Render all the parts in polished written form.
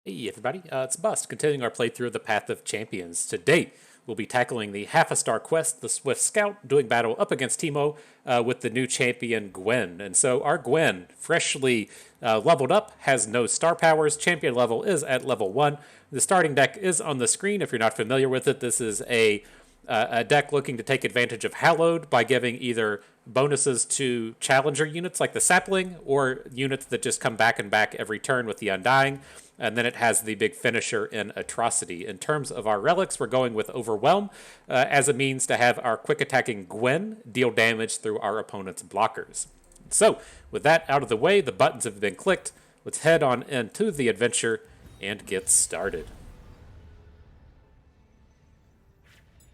Hey everybody, it's Bust, continuing our playthrough of the Path of Champions. Today, we'll be tackling the half-a-star quest, the Swift Scout, doing battle up against Teemo with the new champion Gwen. And so our Gwen, freshly leveled up, has no star powers. Champion level is at level 1. The starting deck is on the screen if you're not familiar with it. This is a deck looking to take advantage of Hallowed by giving either bonuses to challenger units like the Sapling or units that just come back and back every turn with the Undying. And then it has the big finisher in Atrocity. In terms of our relics, we're going with Overwhelm as a means to have our quick attacking Gwen deal damage through our opponent's blockers. So, with that out of the way, the buttons have been clicked. Let's head on into the adventure and get started.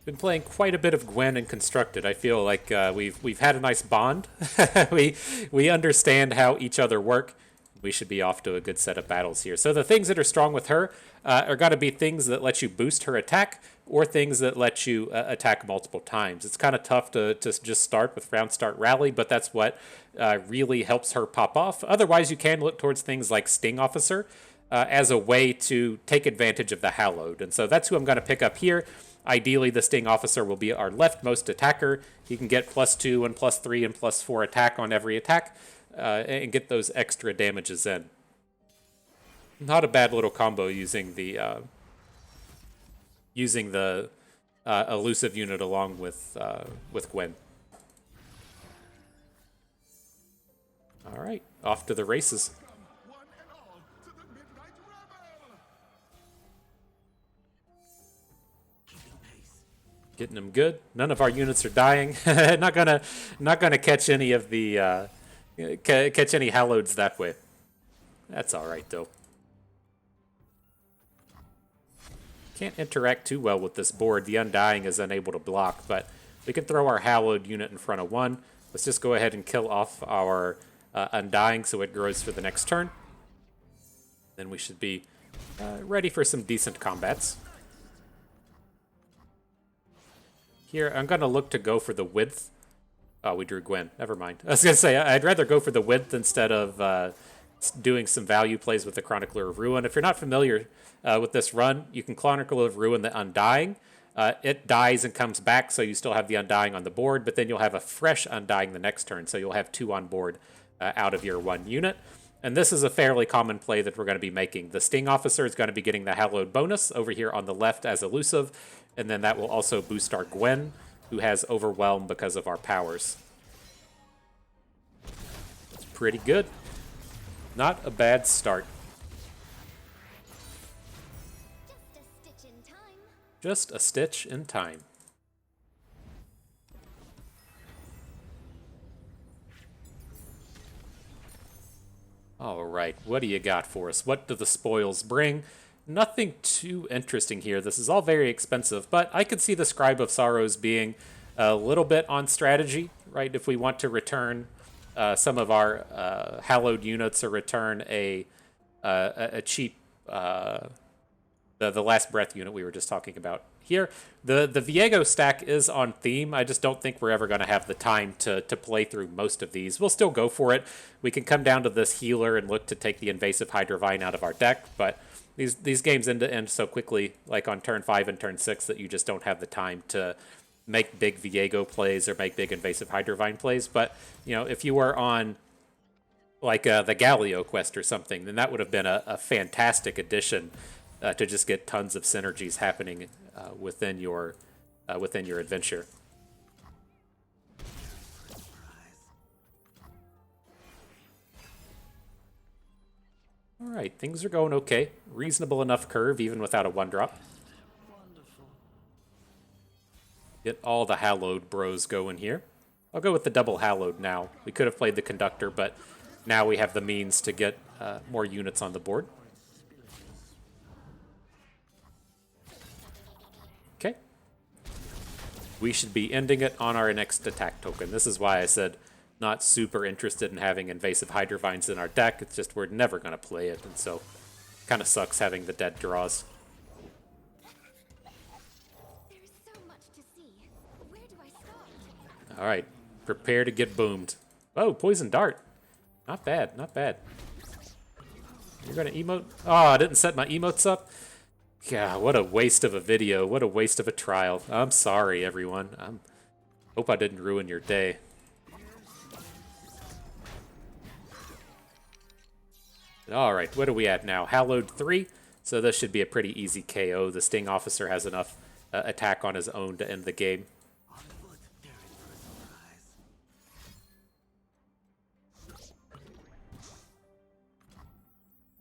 Been playing quite a bit of Gwen and Constructed. I feel like we've had a nice bond. we understand how each other work. We should be off to a good set of battles here. So the things that are strong with her are going to be things that let you boost her attack or things that let you attack multiple times. It's kind of tough to just start with round start rally, but that's what really helps her pop off. Otherwise, you can look towards things like Sting Officer as a way to take advantage of the Hallowed. And so that's who I'm going to pick up here. Ideally, the Sting Officer will be our leftmost attacker. He can get +2 and +3 and +4 attack on every attack. And get those extra damages in. Not a bad little combo using the elusive unit along with Gwen. All right, off to the races. Getting them good. None of our units are dying. not gonna catch any of the. Catch any Halloweds that way. That's alright, though. Can't interact too well with this board. The Undying is unable to block, but we can throw our Hallowed unit in front of one. Let's just go ahead and kill off our Undying so it grows for the next turn. Then we should be ready for some decent combats. Here, I'm going to look to go for the width. Oh, we drew Gwen. Never mind. I was going to say, I'd rather go for the width instead of doing some value plays with the Chronicler of Ruin. If you're not familiar with this run, you can Chronicler of Ruin the Undying. It dies and comes back, so you still have the Undying on the board, but then you'll have a fresh Undying the next turn, so you'll have 2 on board out of your 1 unit. And this is a fairly common play that we're going to be making. The Sting Officer is going to be getting the Hallowed bonus over here on the left as elusive, and then that will also boost our Gwen, who has Overwhelm because of our powers. It's pretty good. Not a bad start. Just a stitch in time. All right, what do you got for us? What do the spoils bring? Nothing too interesting here. This is all very expensive, but I could see the Scribe of Sorrows being a little bit on strategy, right? If we want to return some of our Hallowed units or return a cheap, the Last Breath unit we were just talking about here. The Viego stack is on theme. I just don't think we're ever going to have the time to play through most of these. We'll still go for it. We can come down to this healer and look to take the Invasive Hydrovine out of our deck, but these games end so quickly, like on turn 5 and turn 6, that you just don't have the time to make big Viego plays or make big Invasive Hydrovine plays. But, you know, if you were on like the Galileo quest or something, then that would have been a fantastic addition to just get tons of synergies happening within your adventure. All right, things are going okay. Reasonable enough curve, even without a 1-drop. Get all the Hallowed bros going here. I'll go with the double Hallowed now. We could have played the Conductor, but now we have the means to get more units on the board. Okay. We should be ending it on our next attack token. This is why I said not super interested in having Invasive Hydrovines in our deck. It's just we're never going to play it, and so kind of sucks having the dead draws. All right, prepare to get boomed. Oh, Poison Dart. Not bad, not bad. You're gonna emote? Oh, I didn't set my emotes up? Yeah, what a waste of a video. What a waste of a trial. I'm sorry, everyone. Hope I didn't ruin your day. Alright, what are we at now? Hallowed 3? So this should be a pretty easy KO. The Sting Officer has enough attack on his own to end the game.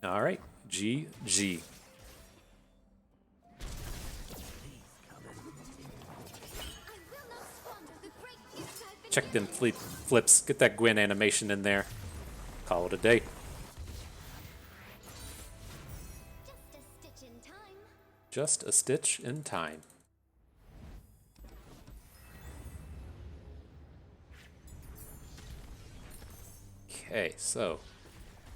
Alright, GG. Check them flips. Get that Gwen animation in there. Call it a day. Just a stitch in time. Okay, so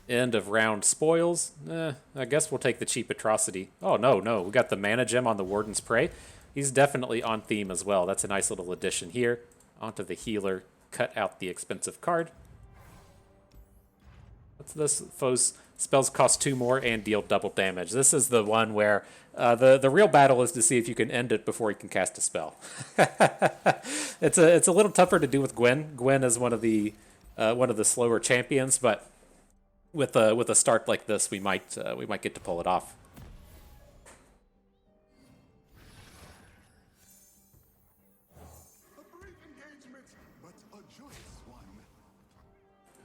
end of round spoils. I guess we'll take the cheap atrocity. Oh, no, we got the mana gem on the Warden's Prey. He's definitely on theme as well. That's a nice little addition here. Onto the healer, cut out the expensive card. What's this? Foes spells cost 2 more and deal double damage. This is the one where the real battle is to see if you can end it before you can cast a spell. It's a little tougher to do with Gwen. Gwen is one of the slower champions, but with a start like this, we might get to pull it off.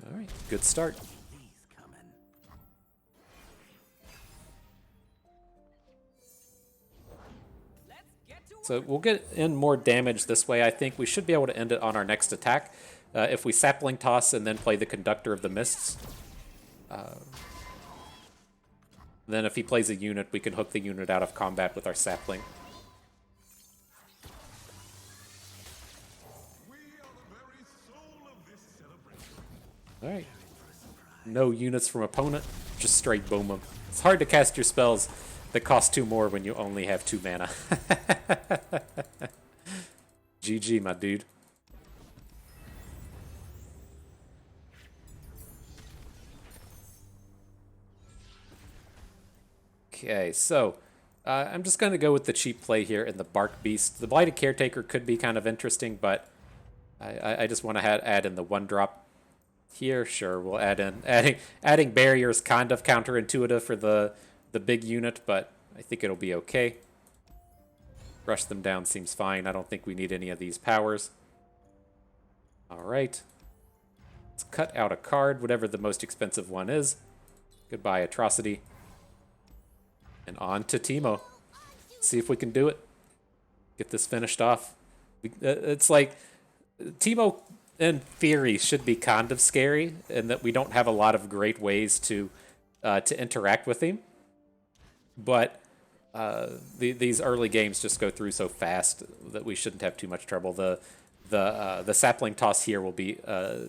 All right, good start. So we'll get in more damage this way. I think we should be able to end it on our next attack. If we sapling toss and then play the Conductor of the Mists. Then if he plays a unit, we can hook the unit out of combat with our sapling. Alright. No units from opponent, just straight boom them. It's hard to cast your spells that cost 2 more when you only have 2 mana. GG, my dude. Okay, so I'm just going to go with the cheap play here in the Bark Beast. The Blighted Caretaker could be kind of interesting, but I just want to add in the 1-drop here. Sure, we'll add in adding barriers kind of counterintuitive for the big unit, but I think it'll be okay. Rush them down seems fine. I don't think we need any of these powers. All right. Let's cut out a card, whatever the most expensive one is. Goodbye, Atrocity. And on to Teemo. See if we can do it. Get this finished off. It's like Teemo, in theory, should be kind of scary, in that we don't have a lot of great ways to interact with him. But these early games just go through so fast that we shouldn't have too much trouble. The sapling toss here will be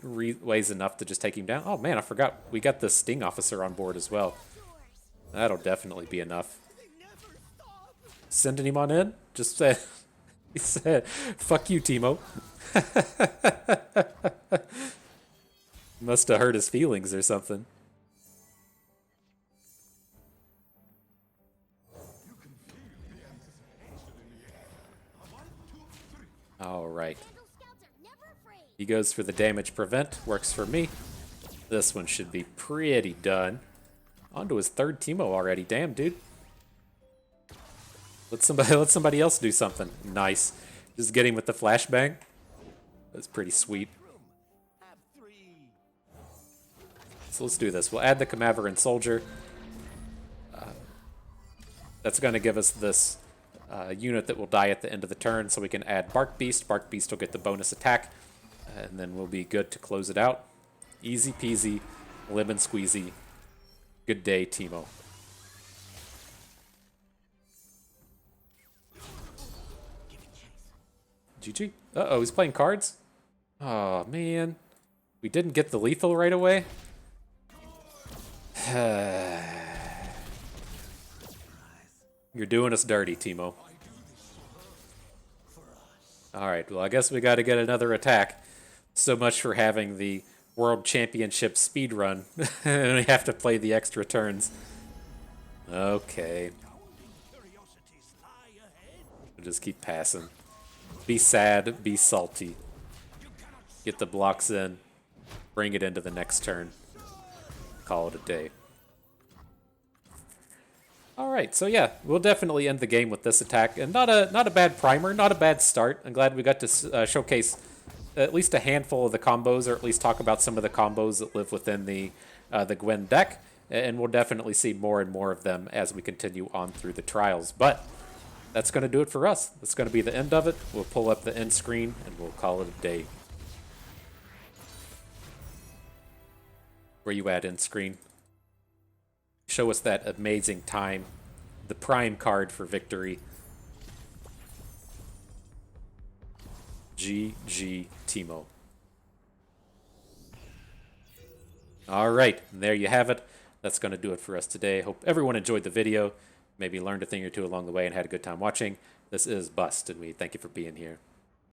ways enough to just take him down. Oh man, I forgot we got the Sting Officer on board as well. That'll definitely be enough. Sending him on in? Just said, he said, fuck you, Teemo. Must have hurt his feelings or something. All right. He goes for the damage prevent. Works for me. This one should be pretty done. On to his 3rd Teemo already. Damn, dude. Let somebody else do something. Nice. Just getting with the flashbang. That's pretty sweet. So let's do this. We'll add the Camaveran Soldier. That's going to give us this unit that will die at the end of the turn, so we can add Bark Beast. Bark Beast will get the bonus attack, and then we'll be good to close it out. Easy peasy, lemon squeezy. Good day, Teemo. GG. Uh-oh, he's playing cards? Oh, man. We didn't get the lethal right away? You're doing us dirty, Teemo. Alright, well, I guess we gotta get another attack. So much for having the World Championship speed run, and we have to play the extra turns. Okay. We'll just keep passing. Be sad, be salty. Get the blocks in. Bring it into the next turn. Call it a day. Alright, so yeah, we'll definitely end the game with this attack. And not a bad primer, not a bad start. I'm glad we got to showcase at least a handful of the combos, or at least talk about some of the combos that live within the Gwen deck. And we'll definitely see more and more of them as we continue on through the trials. But that's going to do it for us. That's going to be the end of it. We'll pull up the end screen, and we'll call it a day. Where you at, end screen? Show us that amazing time. The prime card for victory. GG Teemo. All right, there you have it. That's going to do it for us today. Hope everyone enjoyed the video. Maybe learned a thing or two along the way and had a good time watching. This is Bust, and we thank you for being here.